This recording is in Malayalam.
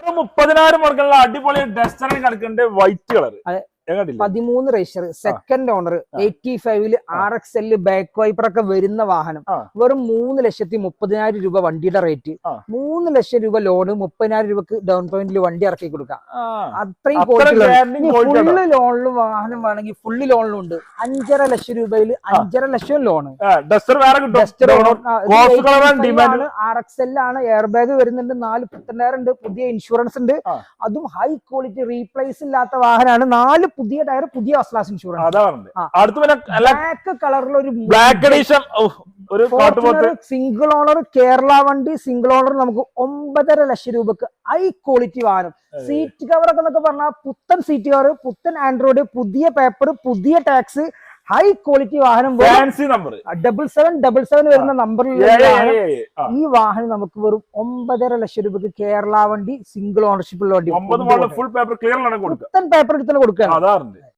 30,000 മുടക്കുള്ള അടിപൊളി ഡസ്റ്ററിന് കിടക്കുന്നുണ്ട് white colour. 13 register, second owner, 85 RXL back wiper ഒക്കെ വരുന്ന വാഹനം. വെറും 3,30,000 രൂപ വണ്ടിയുടെ റേറ്റ്. 3 ലക്ഷം രൂപ ലോണ്, 30,000 രൂപക്ക് ഡൗൺ പേയ്മെന്റിൽ വണ്ടി ഇറക്കി കൊടുക്കാം. അത്രയും ഫുള്ള് ലോണിലും വാഹനം വേണമെങ്കിൽ ഫുള്ള് ലോണിലും ഉണ്ട്. 5.5 ലക്ഷം രൂപയിൽ 5.5 ലക്ഷം ലോണ്. RXL ആണ്, എയർ ബാഗ് വരുന്നുണ്ട്, 4 പുത്തൻടയർ ഉണ്ട്, പുതിയ ഇൻഷുറൻസ് ഉണ്ട്. അതും ഹൈ ക്വാളിറ്റി റീപ്ലേസ് ഇല്ലാത്ത വാഹനമാണ്. 4 പുതിയ ടയർ, പുതിയ ഫസ്റ്റ് ഇൻഷുറൻസ്. ബ്ലാക്ക് കളറിൽ ഒരു സിംഗിൾ ഓണർ കേരള വണ്ടി. സിംഗിൾ ഓണർ നമുക്ക് 9.5 ലക്ഷം രൂപക്ക് ഹൈ ക്വാളിറ്റി വാഹനം. സീറ്റ് കവർ ഒക്കെ എന്നൊക്കെ പറഞ്ഞാൽ പുത്തൻ സീറ്റ് കവർ, പുത്തൻ ആൻഡ്രോയിഡ്, പുതിയ പേപ്പർ, പുതിയ ടാക്സ്, ഹൈ ക്വാളിറ്റി വാഹനം. 7777 വരുന്ന നമ്പറിൽ ഈ വാഹനം നമുക്ക് വെറും 9.5 ലക്ഷം രൂപക്ക് കേരള വണ്ടി, സിംഗിൾ ഓണർഷിപ്പ് ഉള്ള വണ്ടി, പുത്തൻ പേപ്പർ എടുത്ത് കൊടുക്കുക.